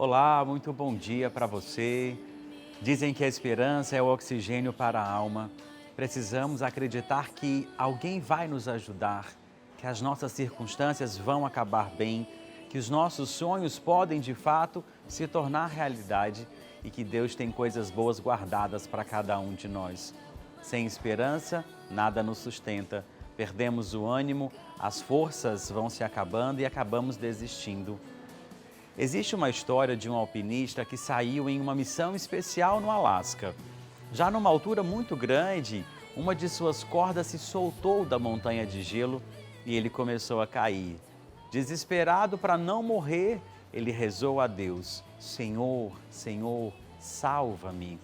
Olá, muito bom dia para você. Dizem que a esperança é o oxigênio para a alma. Precisamos acreditar que alguém vai nos ajudar, que as nossas circunstâncias vão acabar bem, que os nossos sonhos podem de fato se tornar realidade e que Deus tem coisas boas guardadas para cada um de nós. Sem esperança, nada nos sustenta. Perdemos o ânimo, as forças vão se acabando e acabamos desistindo. Existe uma história de um alpinista que saiu em uma missão especial no Alasca. Já numa altura muito grande, uma de suas cordas se soltou da montanha de gelo e ele começou a cair. Desesperado para não morrer, ele rezou a Deus: Senhor, Senhor, salva-me.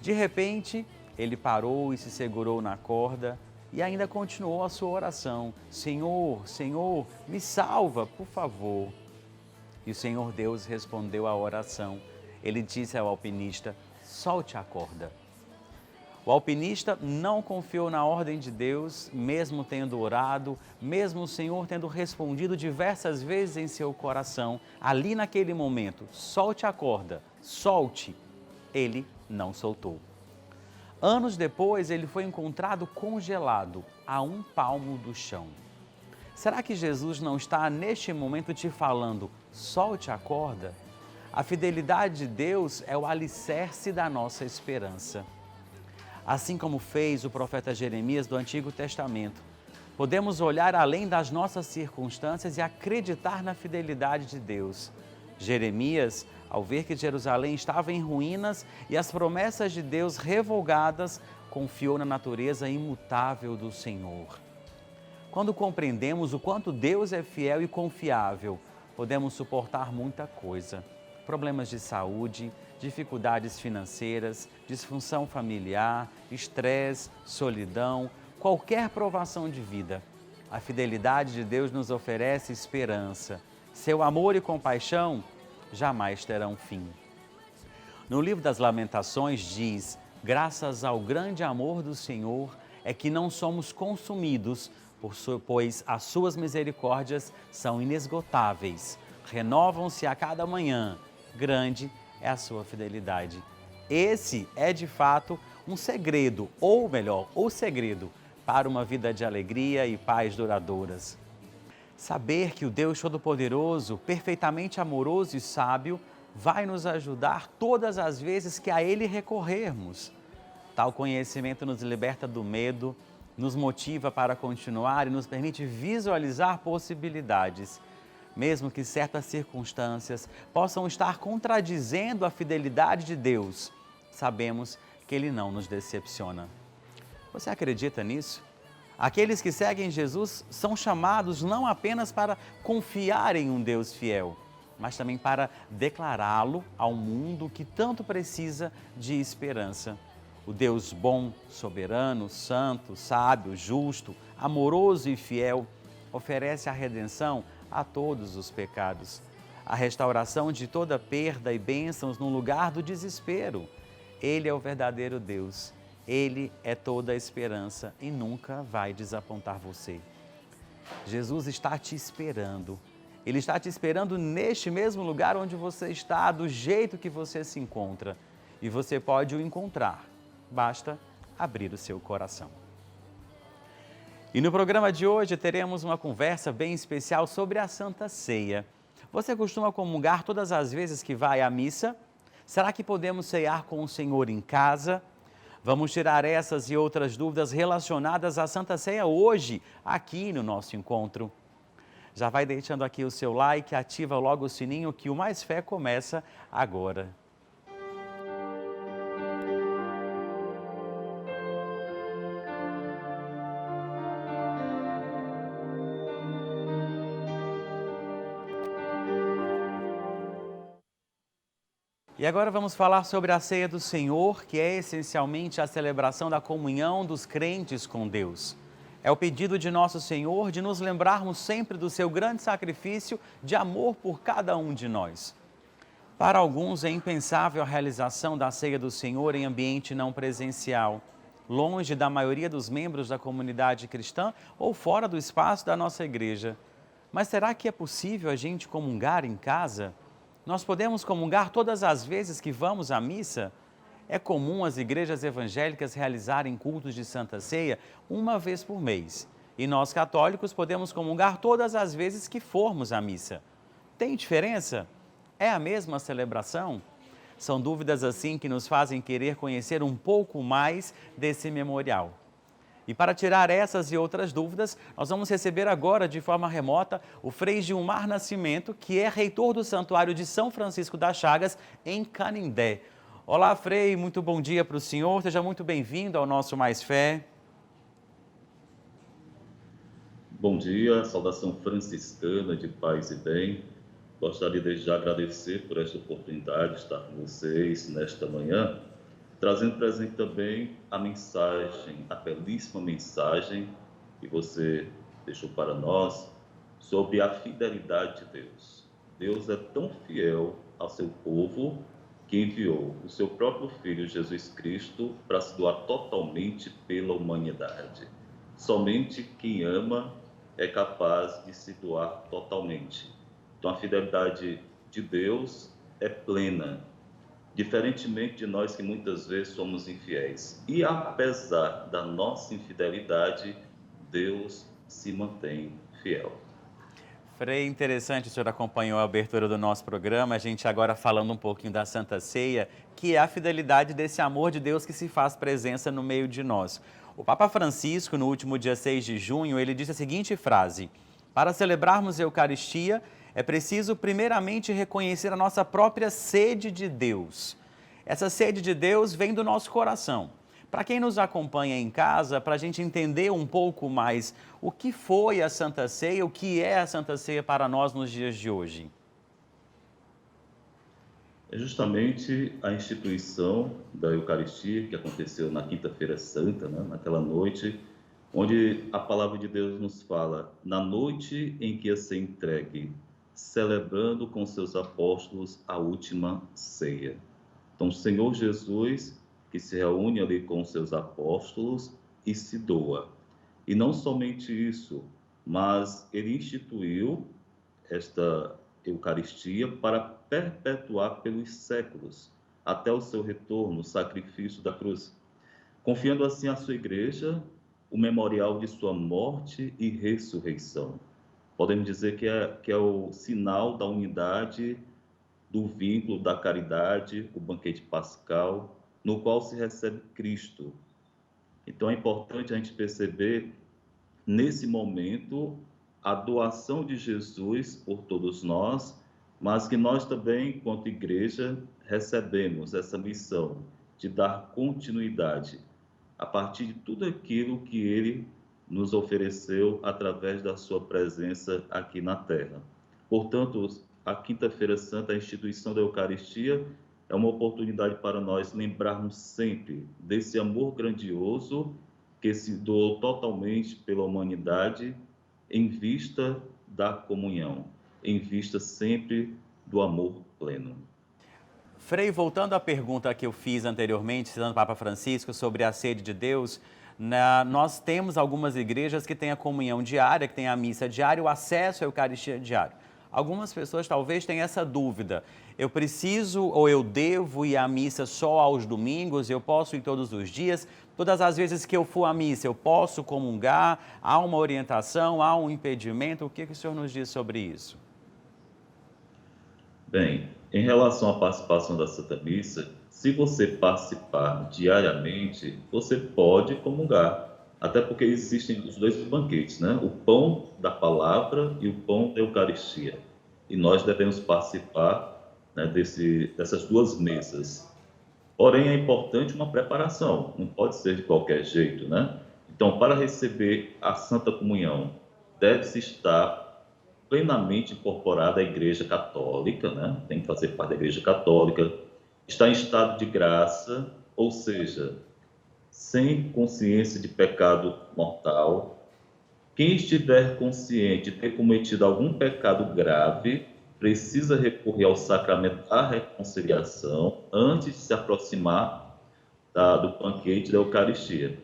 De repente, ele parou e se segurou na corda e ainda continuou a sua oração: Senhor, Senhor, me salva, por favor. E o Senhor Deus respondeu à oração. Ele disse ao alpinista: solte a corda. O alpinista não confiou na ordem de Deus, mesmo tendo orado, mesmo o Senhor tendo respondido diversas vezes em seu coração, ali naquele momento: solte a corda, solte. Ele não soltou. Anos depois, ele foi encontrado congelado a 1 palmo do chão. Será que Jesus não está neste momento te falando: solte a corda? A fidelidade de Deus é o alicerce da nossa esperança. Assim como fez o profeta Jeremias do Antigo Testamento, podemos olhar além das nossas circunstâncias e acreditar na fidelidade de Deus. Jeremias, ao ver que Jerusalém estava em ruínas e as promessas de Deus revogadas, confiou na natureza imutável do Senhor. Quando compreendemos o quanto Deus é fiel e confiável, podemos suportar muita coisa. Problemas de saúde, dificuldades financeiras, disfunção familiar, estresse, solidão, qualquer provação de vida. A fidelidade de Deus nos oferece esperança. Seu amor e compaixão jamais terão fim. No livro das Lamentações diz: graças ao grande amor do Senhor é que não somos consumidos, pois as suas misericórdias são inesgotáveis, renovam-se a cada manhã, grande é a sua fidelidade. Esse é de fato um segredo, ou melhor, o segredo para uma vida de alegria e paz duradouras. Saber que o Deus Todo-Poderoso, perfeitamente amoroso e sábio, vai nos ajudar todas as vezes que a Ele recorrermos. Tal conhecimento nos liberta do medo, nos motiva para continuar e nos permite visualizar possibilidades. Mesmo que certas circunstâncias possam estar contradizendo a fidelidade de Deus, sabemos que Ele não nos decepciona. Você acredita nisso? Aqueles que seguem Jesus são chamados não apenas para confiar em um Deus fiel, mas também para declará-lo ao mundo que tanto precisa de esperança. O Deus bom, soberano, santo, sábio, justo, amoroso e fiel oferece a redenção a todos os pecados, a restauração de toda perda e bênçãos no lugar do desespero. Ele é o verdadeiro Deus, Ele é toda a esperança e nunca vai desapontar você. Jesus está te esperando. Ele está te esperando neste mesmo lugar onde você está, do jeito que você se encontra. E você pode o encontrar. Basta abrir o seu coração. E no programa de hoje teremos uma conversa bem especial sobre a Santa Ceia. Você costuma comungar todas as vezes que vai à missa? Será que podemos ceiar com o Senhor em casa? Vamos tirar essas e outras dúvidas relacionadas à Santa Ceia hoje, aqui no nosso encontro. Já vai deixando aqui o seu like, ativa logo o sininho que o Mais Fé começa agora. E agora vamos falar sobre a Ceia do Senhor, que é essencialmente a celebração da comunhão dos crentes com Deus. É o pedido de nosso Senhor de nos lembrarmos sempre do seu grande sacrifício de amor por cada um de nós. Para alguns é impensável a realização da Ceia do Senhor em ambiente não presencial, longe da maioria dos membros da comunidade cristã ou fora do espaço da nossa igreja. Mas será que é possível a gente comungar em casa? Nós podemos comungar todas as vezes que vamos à missa? É comum as igrejas evangélicas realizarem cultos de Santa Ceia uma vez por mês. E nós católicos podemos comungar todas as vezes que formos à missa. Tem diferença? É a mesma celebração? São dúvidas assim que nos fazem querer conhecer um pouco mais desse memorial. E para tirar essas e outras dúvidas, nós vamos receber agora, de forma remota, o Frei Gilmar Nascimento, que é reitor do Santuário de São Francisco das Chagas, em Canindé. Olá, Frei, muito bom dia para o senhor, seja muito bem-vindo ao nosso Mais Fé. Bom dia, saudação franciscana de paz e bem. Gostaria desde já agradecer por esta oportunidade de estar com vocês nesta manhã, trazendo presente também a mensagem, a belíssima mensagem que você deixou para nós sobre a fidelidade de Deus. Deus é tão fiel ao seu povo que enviou o seu próprio Filho Jesus Cristo para se doar totalmente pela humanidade. Somente quem ama é capaz de se doar totalmente. Então, a fidelidade de Deus é plena, diferentemente de nós que muitas vezes somos infiéis. E apesar da nossa infidelidade, Deus se mantém fiel. Frei, interessante, o senhor acompanhou a abertura do nosso programa, a gente agora falando um pouquinho da Santa Ceia, que é a fidelidade desse amor de Deus que se faz presença no meio de nós. O Papa Francisco, no último dia 6 de junho, ele disse a seguinte frase: para celebrarmos a Eucaristia, é preciso primeiramente reconhecer a nossa própria sede de Deus. Essa sede de Deus vem do nosso coração. Para quem nos acompanha em casa, para a gente entender um pouco mais o que foi a Santa Ceia, o que é a Santa Ceia para nós nos dias de hoje. É justamente a instituição da Eucaristia que aconteceu na Quinta-feira Santa, né? Naquela noite, onde a palavra de Deus nos fala, na noite em que ia ser entregue, celebrando com seus apóstolos a última ceia. Então, o Senhor Jesus, que se reúne ali com seus apóstolos e se doa. E não somente isso, mas ele instituiu esta Eucaristia para perpetuar pelos séculos, até o seu retorno, o sacrifício da cruz, confiando assim à sua igreja o memorial de sua morte e ressurreição. Podemos dizer que é o sinal da unidade, do vínculo, da caridade, o banquete pascal, no qual se recebe Cristo. Então é importante a gente perceber, nesse momento, a doação de Jesus por todos nós, mas que nós também, enquanto igreja, recebemos essa missão de dar continuidade a partir de tudo aquilo que ele nos ofereceu através da sua presença aqui na Terra. Portanto, a Quinta-feira Santa, a instituição da Eucaristia, é uma oportunidade para nós lembrarmos sempre desse amor grandioso que se doou totalmente pela humanidade em vista da comunhão, em vista sempre do amor pleno. Frei, voltando à pergunta que eu fiz anteriormente, citando o Papa Francisco, sobre a sede de Deus, nós temos algumas igrejas que têm a comunhão diária, que têm a missa diária, o acesso à Eucaristia diário. Algumas pessoas talvez tenham essa dúvida. Eu preciso ou eu devo ir à missa só aos domingos? Eu posso ir todos os dias? Todas as vezes que eu for à missa, eu posso comungar? Há uma orientação? Há um impedimento? O que o senhor nos diz sobre isso? Bem, em relação à participação da Santa Missa, se você participar diariamente, você pode comungar. Até porque existem os dois banquetes, né? O pão da palavra e o pão da Eucaristia. E nós devemos participar, né, dessas duas mesas. Porém, é importante uma preparação, não pode ser de qualquer jeito, né? Então, para receber a Santa Comunhão, deve-se estar plenamente incorporada à Igreja Católica, né? Tem que fazer parte da Igreja Católica, está em estado de graça, ou seja, sem consciência de pecado mortal. Quem estiver consciente de ter cometido algum pecado grave, precisa recorrer ao sacramento da reconciliação antes de se aproximar do banquete da Eucaristia.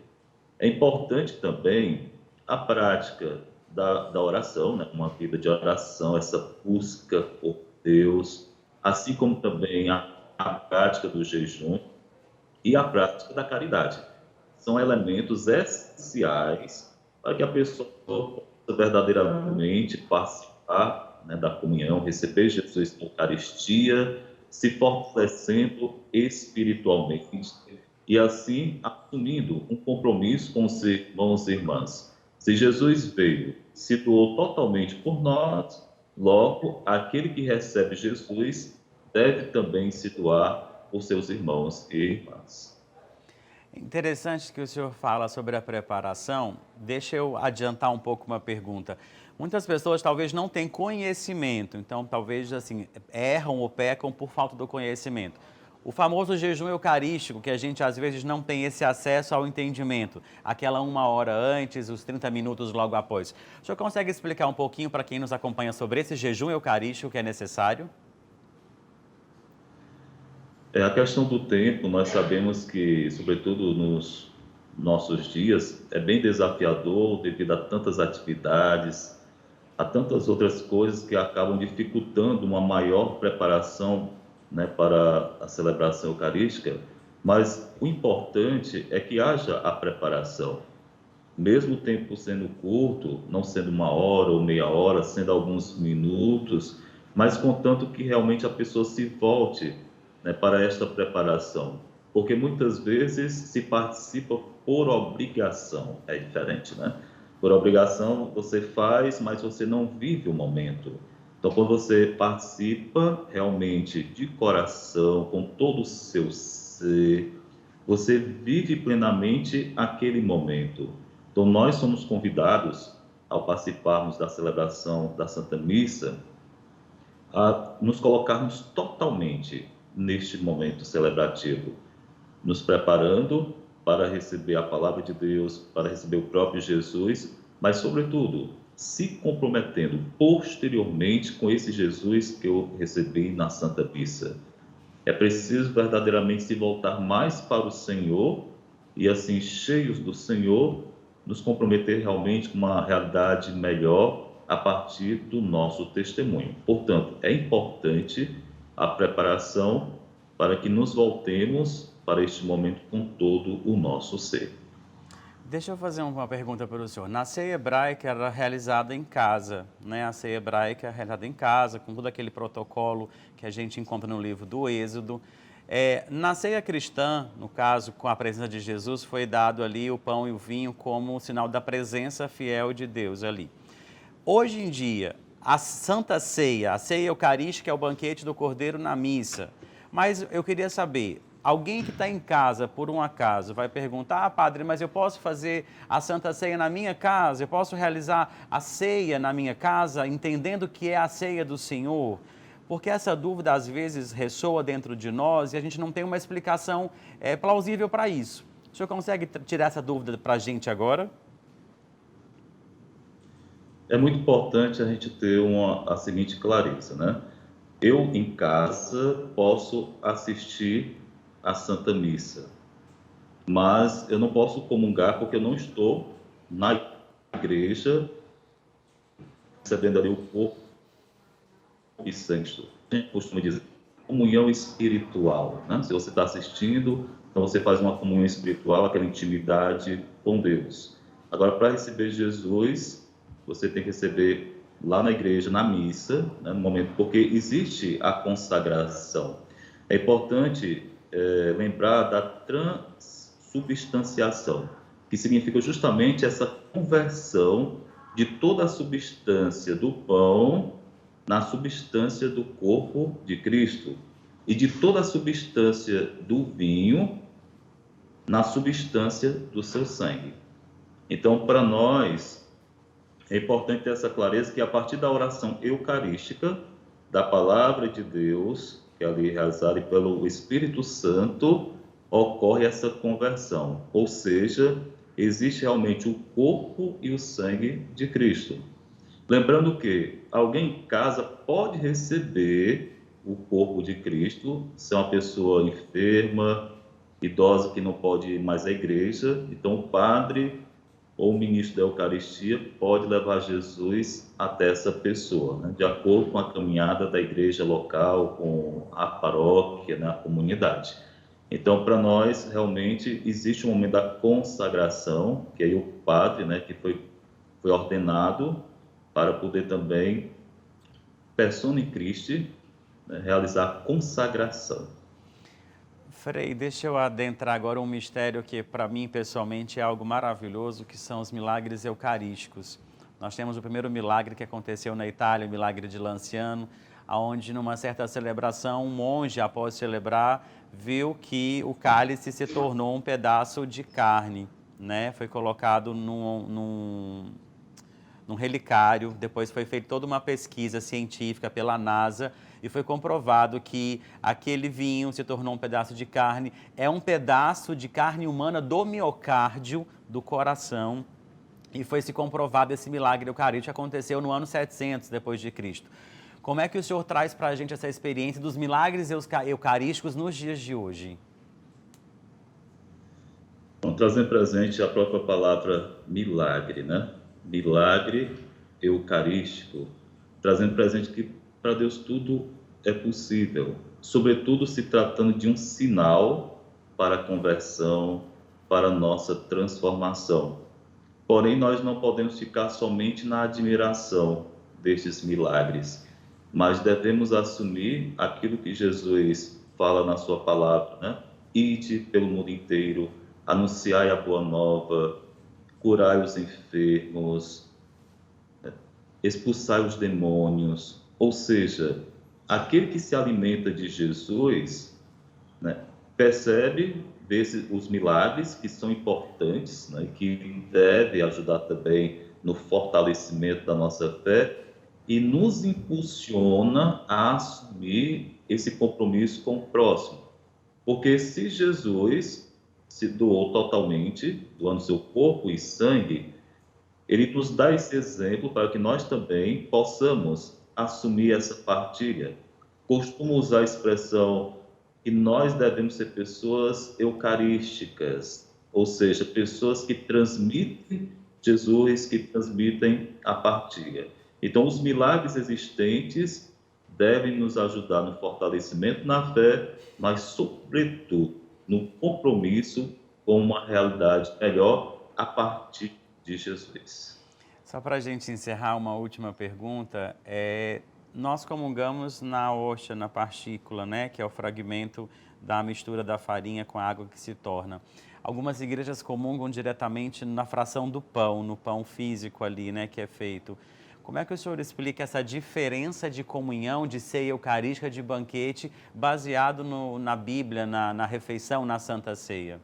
É importante também a prática da oração, né? Uma vida de oração, essa busca por Deus, assim como também a prática do jejum e a prática da caridade. São elementos essenciais para que a pessoa possa verdadeiramente participar, né, da comunhão, receber Jesus na Eucaristia, se fortalecendo espiritualmente e assim assumindo um compromisso com os irmãos e irmãs. Se Jesus veio, se doou totalmente por nós, logo aquele que recebe Jesus deve também se doar por seus irmãos e irmãs. Interessante que o senhor fala sobre a preparação. Deixa eu adiantar um pouco uma pergunta. Muitas pessoas talvez não têm conhecimento, então talvez assim erram ou pecam por falta do conhecimento. O famoso jejum eucarístico, que a gente às vezes não tem esse acesso ao entendimento, aquela 1 hora antes, os 30 minutos logo após. O senhor consegue explicar um pouquinho para quem nos acompanha sobre esse jejum eucarístico que é necessário? A questão do tempo, nós sabemos que, sobretudo nos nossos dias, é bem desafiador devido a tantas atividades, a tantas outras coisas que acabam dificultando uma maior preparação, né, para a celebração eucarística, mas o importante é que haja a preparação. Mesmo o tempo sendo curto, não sendo 1 hora ou meia hora, sendo alguns minutos, mas contanto que realmente a pessoa se volte, né, para esta preparação. Porque muitas vezes se participa por obrigação, é diferente, né? Por obrigação você faz, mas você não vive o momento. Então, quando você participa realmente de coração, com todo o seu ser, você vive plenamente aquele momento. Então, nós somos convidados, ao participarmos da celebração da Santa Missa, a nos colocarmos totalmente neste momento celebrativo, nos preparando para receber a palavra de Deus, para receber o próprio Jesus, mas, sobretudo, se comprometendo posteriormente com esse Jesus que eu recebi na Santa Missa. É preciso verdadeiramente se voltar mais para o Senhor e, assim, cheios do Senhor, nos comprometer realmente com uma realidade melhor a partir do nosso testemunho. Portanto, é importante a preparação para que nos voltemos para este momento com todo o nosso ser. Deixa eu fazer uma pergunta para o senhor. Na ceia hebraica era realizada em casa, né? A ceia hebraica é realizada em casa, com todo aquele protocolo que a gente encontra no livro do Êxodo. Na ceia cristã, no caso, com a presença de Jesus, foi dado ali o pão e o vinho como um sinal da presença fiel de Deus ali. Hoje em dia, a Santa Ceia, a ceia eucarística é o banquete do Cordeiro na missa. Mas eu queria saber, alguém que está em casa, por um acaso, vai perguntar: ah, padre, mas eu posso fazer a Santa Ceia na minha casa? Eu posso realizar a ceia na minha casa, entendendo que é a ceia do Senhor? Porque essa dúvida, às vezes, ressoa dentro de nós e a gente não tem uma explicação plausível para isso. O senhor consegue tirar essa dúvida para a gente agora? É muito importante a gente ter a seguinte clareza, né? Eu, em casa, posso assistir à Santa Missa, mas eu não posso comungar porque eu não estou na igreja recebendo ali o corpo e sangue. A gente costuma dizer comunhão espiritual, né? Se você está assistindo, então você faz uma comunhão espiritual, aquela intimidade com Deus. Agora, para receber Jesus, você tem que receber lá na igreja, na missa, né, no momento, porque existe a consagração. É importante lembrar da transubstanciação, que significa justamente essa conversão de toda a substância do pão na substância do corpo de Cristo e de toda a substância do vinho na substância do seu sangue. Então, para nós, é importante ter essa clareza que a partir da oração eucarística, da palavra de Deus, que é ali realizada pelo Espírito Santo, ocorre essa conversão. Ou seja, existe realmente o corpo e o sangue de Cristo. Lembrando que alguém em casa pode receber o corpo de Cristo, se é uma pessoa enferma, idosa que não pode ir mais à igreja, então o padre ou o ministro da Eucaristia pode levar Jesus até essa pessoa, né? De acordo com a caminhada da igreja local, com a paróquia, né? A comunidade. Então, para nós, realmente, existe um momento da consagração, que aí o padre, né, que foi ordenado para poder também, persona Christi, né, realizar a consagração. Frei, deixa eu adentrar agora um mistério que para mim pessoalmente é algo maravilhoso, que são os milagres eucarísticos. Nós temos o primeiro milagre que aconteceu na Itália, o milagre de Lanciano, onde numa certa celebração, um monge, após celebrar, viu que o cálice se tornou um pedaço de carne, né? Foi colocado num relicário, depois foi feita toda uma pesquisa científica pela NASA e foi comprovado que aquele vinho se tornou um pedaço de carne, é um pedaço de carne humana do miocárdio, do coração, e foi se comprovado esse milagre eucarístico, aconteceu no ano 700 depois de Cristo. Como é que o senhor traz para a gente essa experiência dos milagres eucarísticos nos dias de hoje? Então, trazendo presente a própria palavra milagre, né? Milagre eucarístico, trazendo presente que para Deus tudo é possível, sobretudo se tratando de um sinal para a conversão, para a nossa transformação. Porém, nós não podemos ficar somente na admiração destes milagres, mas devemos assumir aquilo que Jesus fala na sua palavra, né? Ide pelo mundo inteiro, anunciai a boa nova, curai os enfermos, expulsai os demônios. Ou seja, aquele que se alimenta de Jesus, né, percebe os milagres que são importantes, né, que deve ajudar também no fortalecimento da nossa fé e nos impulsiona a assumir esse compromisso com o próximo. Porque se Jesus se doou totalmente, doando seu corpo e sangue, ele nos dá esse exemplo para que nós também possamos assumir essa partilha. Costumo usar a expressão que nós devemos ser pessoas eucarísticas, ou seja, pessoas que transmitem Jesus, que transmitem a partilha. Então, os milagres existentes devem nos ajudar no fortalecimento na fé, mas, sobretudo, no compromisso com uma realidade melhor a partir de Jesus. Só para a gente encerrar, uma última pergunta. Nós comungamos na hóstia, na partícula, né, que é o fragmento da mistura da farinha com a água que se torna. Algumas igrejas comungam diretamente na fração do pão, no pão físico ali, né, que é feito. Como é que o senhor explica essa diferença de comunhão, de ceia eucarística, de banquete, baseado na Bíblia, na refeição, na Santa Ceia?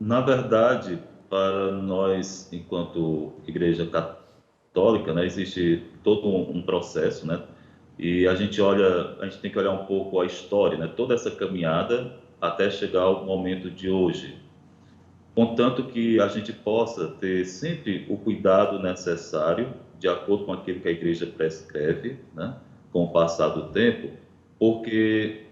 Na verdade, para nós, enquanto Igreja Católica, né, existe todo um processo, né? E a gente tem que olhar um pouco a história, né? Toda essa caminhada até chegar ao momento de hoje. Contanto que a gente possa ter sempre o cuidado necessário, de acordo com aquilo que a igreja prescreve, né, com o passar do tempo, porque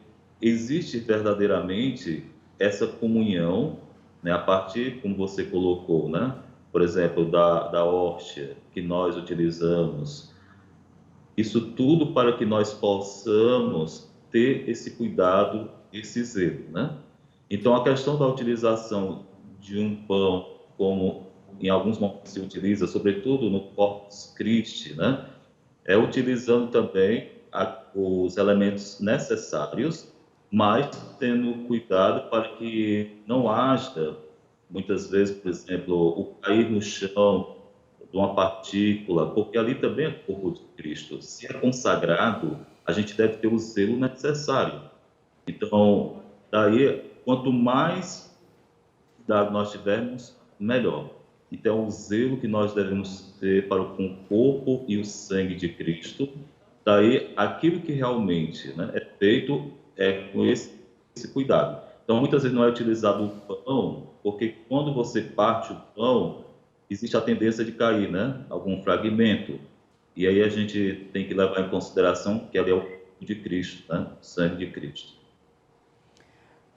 existe verdadeiramente essa comunhão, né, a partir, como você colocou, né, por exemplo, da hóstia que nós utilizamos, isso tudo para que nós possamos ter esse cuidado, esse zelo, né? Então, a questão da utilização de um pão, como em alguns momentos se utiliza, sobretudo no Corpus Christi, né? É utilizando também os elementos necessários, mas tendo cuidado para que não haja, muitas vezes, por exemplo, o cair no chão de uma partícula, porque ali também é o corpo de Cristo. Se é consagrado, a gente deve ter o zelo necessário. Então, daí, quanto mais cuidado nós tivermos, melhor. Então, o zelo que nós devemos ter para com o corpo e o sangue de Cristo, daí aquilo que realmente, né, é feito com esse cuidado. Então, muitas vezes não é utilizado o pão, porque quando você parte o pão, existe a tendência de cair, né, algum fragmento. E aí a gente tem que levar em consideração que ali é o corpo de Cristo, né, o sangue de Cristo.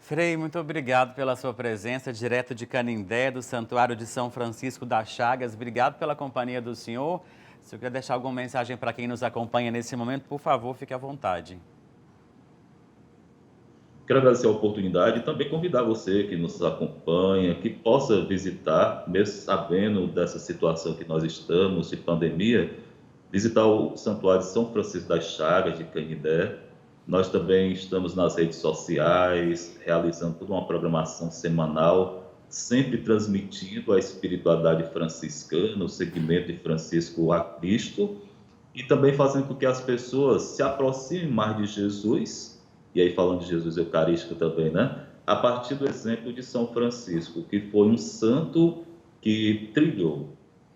Frei, muito obrigado pela sua presença, direto de Canindé, do Santuário de São Francisco das Chagas. Obrigado pela companhia do senhor. Se eu quer deixar alguma mensagem para quem nos acompanha nesse momento, por favor, fique à vontade. Quero agradecer a oportunidade e também convidar você que nos acompanha, que possa visitar, mesmo sabendo dessa situação que nós estamos, de pandemia, visitar o Santuário de São Francisco das Chagas, de Canindé. Nós também estamos nas redes sociais, realizando toda uma programação semanal, sempre transmitindo a espiritualidade franciscana, o segmento de Francisco a Cristo, e também fazendo com que as pessoas se aproximem mais de Jesus, e aí falando de Jesus Eucarístico também, né? A partir do exemplo de São Francisco, que foi um santo que trilhou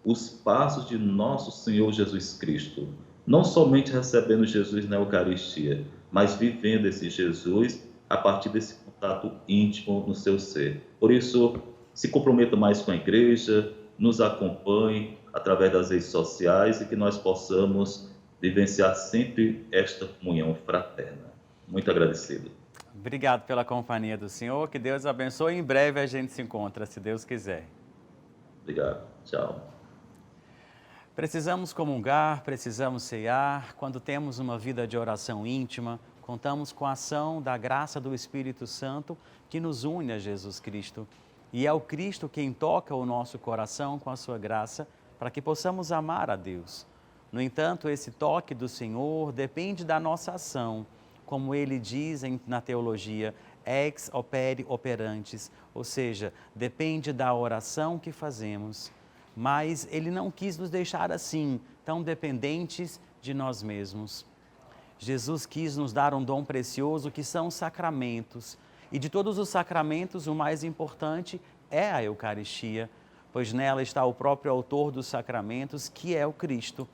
os passos de nosso Senhor Jesus Cristo, não somente recebendo Jesus na Eucaristia, mas vivendo esse Jesus a partir desse contato íntimo no seu ser. Por isso, se comprometa mais com a igreja, nos acompanhe através das redes sociais e que nós possamos vivenciar sempre esta comunhão fraterna. Muito agradecido. Obrigado pela companhia do senhor, que Deus abençoe. Em breve a gente se encontra, se Deus quiser. Obrigado. Tchau. Precisamos comungar, precisamos ceiar. Quando temos uma vida de oração íntima, contamos com a ação da graça do Espírito Santo que nos une a Jesus Cristo. E é o Cristo quem toca o nosso coração com a sua graça para que possamos amar a Deus. No entanto, esse toque do Senhor depende da nossa ação. Como ele diz na teologia, ex opere operantes, ou seja, depende da oração que fazemos. Mas ele não quis nos deixar assim, tão dependentes de nós mesmos. Jesus quis nos dar um dom precioso que são os sacramentos. E de todos os sacramentos, o mais importante é a Eucaristia, pois nela está o próprio autor dos sacramentos, que é o Cristo.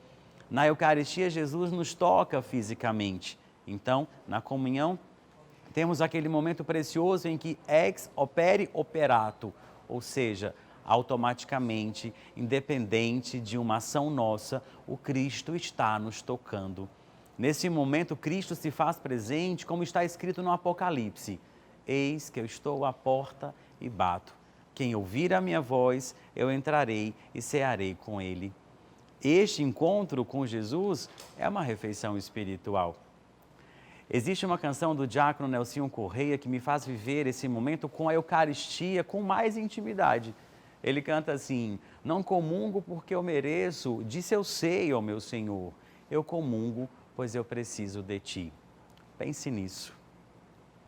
Na Eucaristia, Jesus nos toca fisicamente. Então, na comunhão, temos aquele momento precioso em que ex opere operato, ou seja, automaticamente, independente de uma ação nossa, o Cristo está nos tocando. Nesse momento, Cristo se faz presente, como está escrito no Apocalipse. Eis que eu estou à porta e bato. Quem ouvir a minha voz, eu entrarei e cearei com ele. Este encontro com Jesus é uma refeição espiritual. Existe uma canção do diácono Nelsinho Correia que me faz viver esse momento com a Eucaristia com mais intimidade. Ele canta assim: não comungo porque eu mereço, disse eu sei, ó meu Senhor. Eu comungo, pois eu preciso de ti. Pense nisso.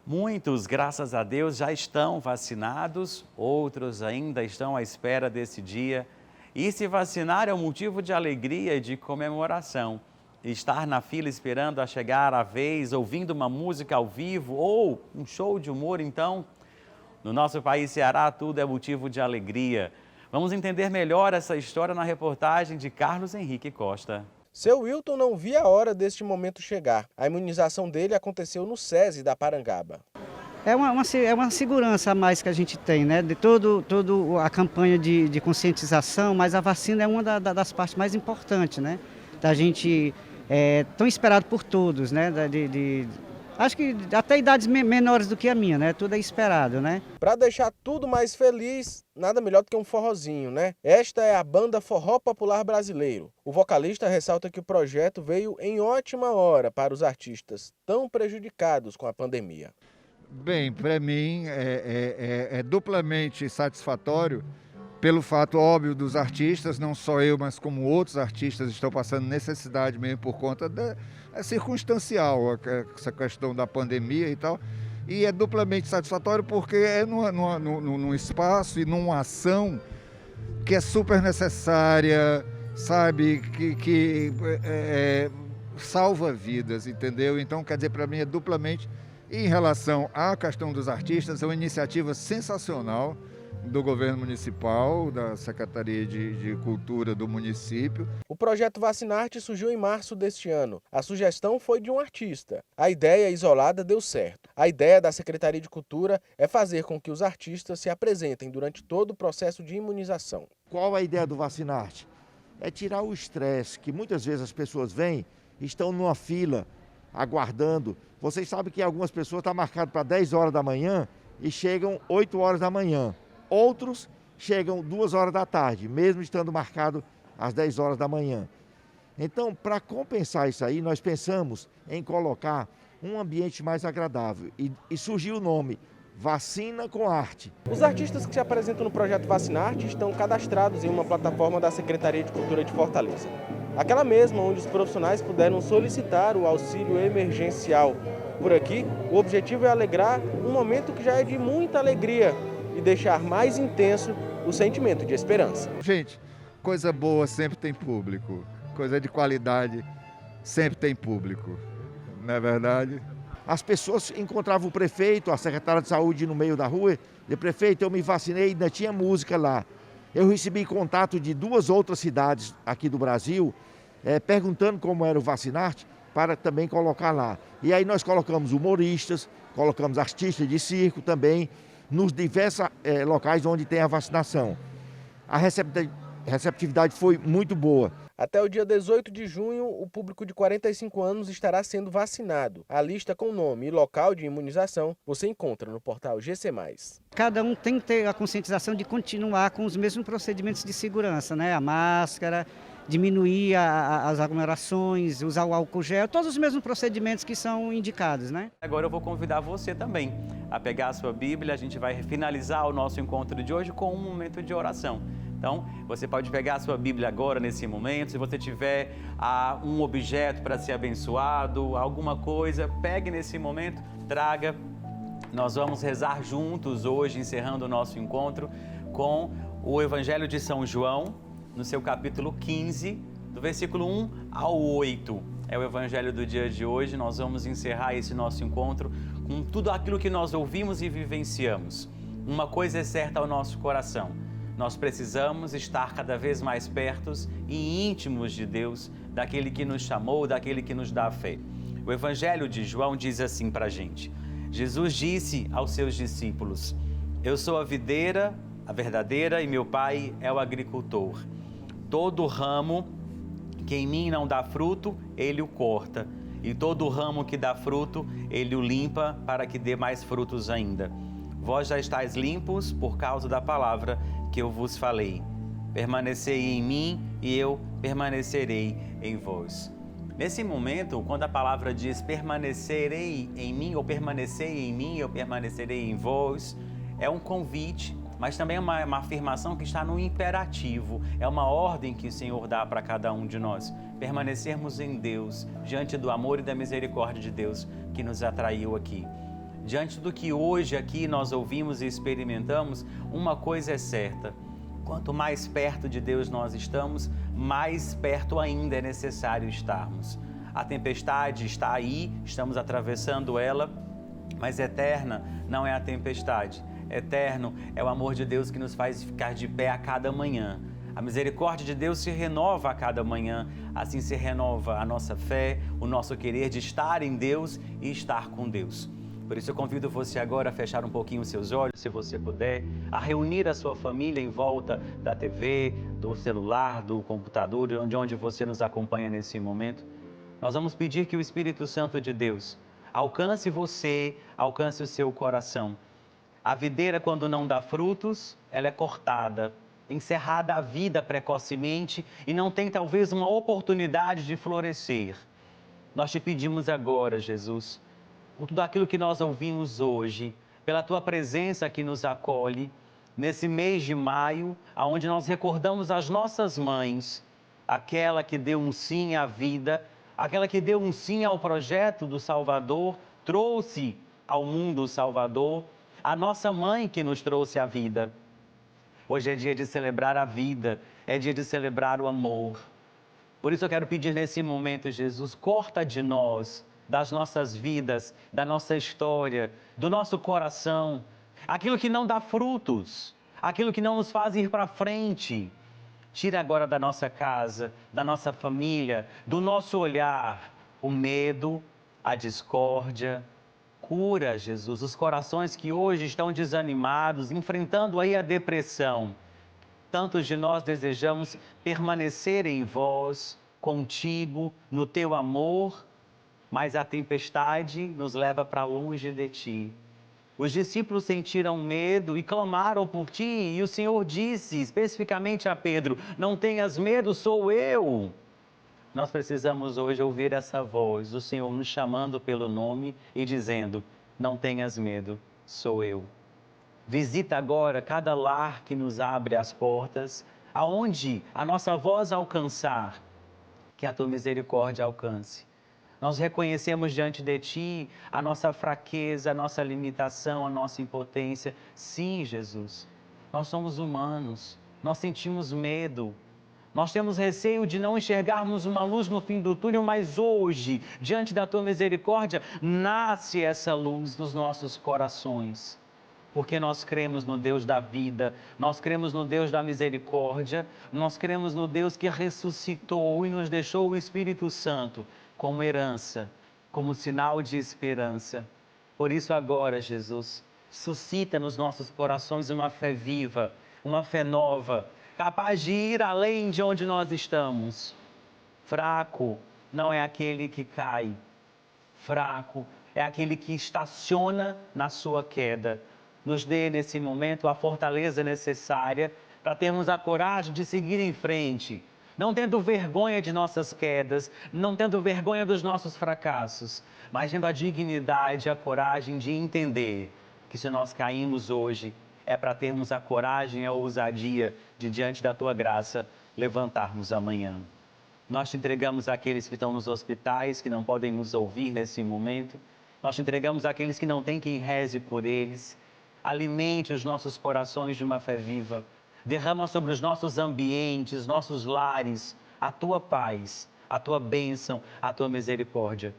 Muitos, graças a Deus, já estão vacinados, outros ainda estão à espera desse dia. E se vacinar é um motivo de alegria e de comemoração. Estar na fila esperando a chegar a vez, ouvindo uma música ao vivo ou um show de humor, então, no nosso país Ceará, tudo é motivo de alegria. Vamos entender melhor essa história na reportagem de Carlos Henrique Costa. Seu Wilton não via a hora deste momento chegar. A imunização dele aconteceu no SESI da Parangaba. É uma segurança a mais que a gente tem, né? De toda a campanha de conscientização, mas a vacina é uma das partes mais importantes, né? Da gente, tão esperado por todos, né? Acho que até idades menores do que a minha, né? Tudo é esperado, né? Para deixar tudo mais feliz, nada melhor do que um forrozinho, né? Esta é a banda Forró Popular Brasileiro. O vocalista ressalta que o projeto veio em ótima hora para os artistas tão prejudicados com a pandemia. Bem, para mim é duplamente satisfatório pelo fato óbvio dos artistas, não só eu, mas como outros artistas estão passando necessidade mesmo por conta circunstancial, essa questão da pandemia e tal. E é duplamente satisfatório porque é num espaço e numa ação que é super necessária, sabe, que salva vidas, entendeu? Então, quer dizer, para mim é duplamente. E em relação à questão dos artistas, é uma iniciativa sensacional do governo municipal, da Secretaria de Cultura do município. O projeto Vacinarte surgiu em março deste ano. A sugestão foi de um artista. A ideia isolada deu certo. A ideia da Secretaria de Cultura é fazer com que os artistas se apresentem durante todo o processo de imunização. Qual a ideia do Vacinarte? É tirar o estresse, que muitas vezes as pessoas vêm, estão numa fila, aguardando. Vocês sabem que algumas pessoas estão marcadas para 10 horas da manhã e chegam 8 horas da manhã. Outros chegam 2 horas da tarde, mesmo estando marcado às 10 horas da manhã. Então, para compensar isso aí, nós pensamos em colocar um ambiente mais agradável e surgiu o nome Vacina com Arte. Os artistas que se apresentam no projeto Vacinarte estão cadastrados em uma plataforma da Secretaria de Cultura de Fortaleza. Aquela mesma onde os profissionais puderam solicitar o auxílio emergencial. Por aqui, o objetivo é alegrar um momento que já é de muita alegria e deixar mais intenso o sentimento de esperança. Gente, coisa boa sempre tem público, coisa de qualidade sempre tem público, não é verdade? As pessoas encontravam o prefeito, a secretária de saúde no meio da rua, e prefeito, eu me vacinei, ainda tinha música lá. Eu recebi contato de 2 outras cidades aqui do Brasil, perguntando como era o Vacinarte, para também colocar lá. E aí nós colocamos humoristas, colocamos artistas de circo também, nos diversos locais onde tem a vacinação. A receptividade foi muito boa. Até o dia 18 de junho, o público de 45 anos estará sendo vacinado. A lista com nome e local de imunização você encontra no portal GC+. Cada um tem que ter a conscientização de continuar com os mesmos procedimentos de segurança, né? A máscara, diminuir as aglomerações, usar o álcool gel, todos os mesmos procedimentos que são indicados, né? Agora eu vou convidar você também a pegar a sua Bíblia. A gente vai finalizar o nosso encontro de hoje com um momento de oração. Então, você pode pegar a sua Bíblia agora, nesse momento. Se você tiver um objeto para ser abençoado, alguma coisa, pegue nesse momento, traga. Nós vamos rezar juntos hoje, encerrando o nosso encontro, com o Evangelho de São João, no seu capítulo 15, do versículo 1 ao 8. É o Evangelho do dia de hoje. Nós vamos encerrar esse nosso encontro com tudo aquilo que nós ouvimos e vivenciamos. Uma coisa é certa ao nosso coração: nós precisamos estar cada vez mais pertos e íntimos de Deus, daquele que nos chamou, daquele que nos dá a fé. O Evangelho de João diz assim para a gente: Jesus disse aos seus discípulos: eu sou a videira, a verdadeira, e meu Pai é o agricultor. Todo ramo que em mim não dá fruto, ele o corta, e todo ramo que dá fruto, ele o limpa para que dê mais frutos ainda. Vós já estáis limpos por causa da palavra que eu vos falei. Permanecei em mim e eu permanecerei em vós. Nesse momento, quando a palavra diz permanecerei em mim, ou permanecei em mim, eu permanecerei em vós, é um convite, mas também é uma afirmação que está no imperativo. É uma ordem que o Senhor dá para cada um de nós. Permanecermos em Deus, diante do amor e da misericórdia de Deus que nos atraiu aqui. Diante do que hoje aqui nós ouvimos e experimentamos, uma coisa é certa: quanto mais perto de Deus nós estamos, mais perto ainda é necessário estarmos. A tempestade está aí, estamos atravessando ela, mas eterna não é a tempestade. Eterno é o amor de Deus que nos faz ficar de pé a cada manhã. A misericórdia de Deus se renova a cada manhã, assim se renova a nossa fé, o nosso querer de estar em Deus e estar com Deus. Por isso eu convido você agora a fechar um pouquinho os seus olhos, se você puder, a reunir a sua família em volta da TV, do celular, do computador, de onde você nos acompanha nesse momento. Nós vamos pedir que o Espírito Santo de Deus alcance você, alcance o seu coração. A videira, quando não dá frutos, ela é cortada, encerrada a vida precocemente e não tem talvez uma oportunidade de florescer. Nós te pedimos agora, Jesus, por tudo aquilo que nós ouvimos hoje, pela Tua presença que nos acolhe, nesse mês de maio, onde nós recordamos as nossas mães, aquela que deu um sim à vida, aquela que deu um sim ao projeto do Salvador, trouxe ao mundo o Salvador, a nossa mãe que nos trouxe a vida. Hoje é dia de celebrar a vida, é dia de celebrar o amor. Por isso eu quero pedir nesse momento, Jesus, corta de nós, das nossas vidas, da nossa história, do nosso coração, aquilo que não dá frutos, aquilo que não nos faz ir para frente. Tira agora da nossa casa, da nossa família, do nosso olhar, o medo, a discórdia. Cura, Jesus, os corações que hoje estão desanimados, enfrentando aí a depressão. Tantos de nós desejamos permanecer em vós, contigo, no teu amor, mas a tempestade nos leva para longe de ti. Os discípulos sentiram medo e clamaram por ti, e o Senhor disse especificamente a Pedro: não tenhas medo, sou eu. Nós precisamos hoje ouvir essa voz do Senhor nos chamando pelo nome e dizendo: não tenhas medo, sou eu. Visita agora cada lar que nos abre as portas, aonde a nossa voz alcançar, que a tua misericórdia alcance. Nós reconhecemos diante de ti a nossa fraqueza, a nossa limitação, a nossa impotência. Sim, Jesus, nós somos humanos, nós sentimos medo. Nós temos receio de não enxergarmos uma luz no fim do túnel, mas hoje, diante da tua misericórdia, nasce essa luz nos nossos corações. Porque nós cremos no Deus da vida, nós cremos no Deus da misericórdia, nós cremos no Deus que ressuscitou e nos deixou o Espírito Santo como herança, como sinal de esperança. Por isso agora, Jesus, suscita nos nossos corações uma fé viva, uma fé nova, capaz de ir além de onde nós estamos. Fraco não é aquele que cai, fraco é aquele que estaciona na sua queda. Nos dê nesse momento a fortaleza necessária para termos a coragem de seguir em frente, não tendo vergonha de nossas quedas, não tendo vergonha dos nossos fracassos, mas tendo a dignidade e a coragem de entender que se nós caímos hoje, é para termos a coragem e a ousadia de, diante da tua graça, levantarmos amanhã. Nós te entregamos àqueles que estão nos hospitais, que não podem nos ouvir nesse momento. Nós te entregamos àqueles que não têm quem reze por eles. Alimente os nossos corações de uma fé viva. Derrama sobre os nossos ambientes, nossos lares, a tua paz, a tua bênção, a tua misericórdia.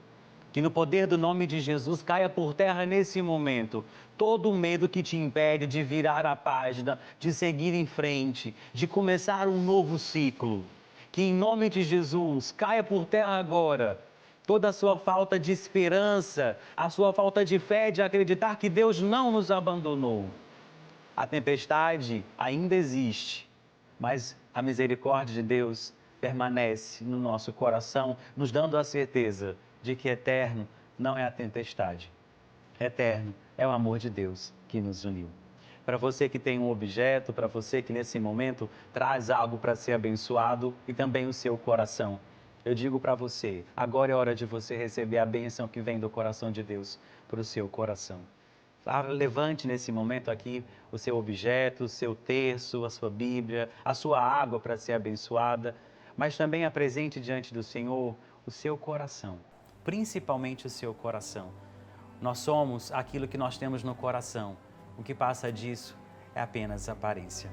Que no poder do nome de Jesus caia por terra nesse momento todo o medo que te impede de virar a página, de seguir em frente, de começar um novo ciclo. Que em nome de Jesus caia por terra agora toda a sua falta de esperança, a sua falta de fé, de acreditar que Deus não nos abandonou. A tempestade ainda existe, mas a misericórdia de Deus permanece no nosso coração, nos dando a certeza de que eterno não é a tempestade. Eterno é o amor de Deus que nos uniu. Para você que tem um objeto, para você que nesse momento traz algo para ser abençoado e também o seu coração, eu digo para você, agora é hora de você receber a bênção que vem do coração de Deus para o seu coração. Levante nesse momento aqui o seu objeto, o seu terço, a sua Bíblia, a sua água para ser abençoada, mas também apresente diante do Senhor o seu coração, principalmente o seu coração. Nós somos aquilo que nós temos no coração. O que passa disso é apenas aparência.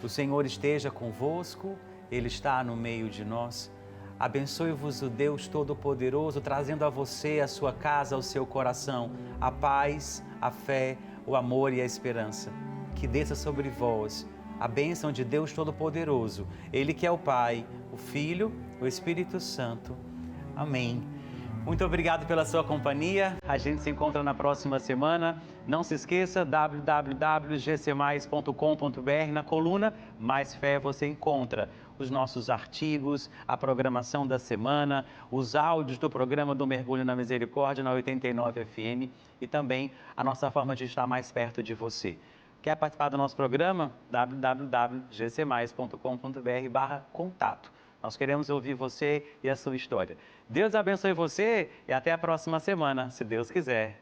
O Senhor esteja convosco, Ele está no meio de nós. Abençoe-vos o Deus Todo-Poderoso, trazendo a você, a sua casa, o seu coração, a paz, a fé, o amor e a esperança. Que desça sobre vós a bênção de Deus Todo-Poderoso, Ele que é o Pai, o Filho, o Espírito Santo. Amém. Muito obrigado pela sua companhia. A gente se encontra na próxima semana. Não se esqueça, www.gcmais.com.br. Na coluna Mais Fé você encontra os nossos artigos, a programação da semana, os áudios do programa do Mergulho na Misericórdia na 89 FM e também a nossa forma de estar mais perto de você. Quer participar do nosso programa? www.gcmais.com.br/contato. Nós queremos ouvir você e a sua história. Deus abençoe você e até a próxima semana, se Deus quiser.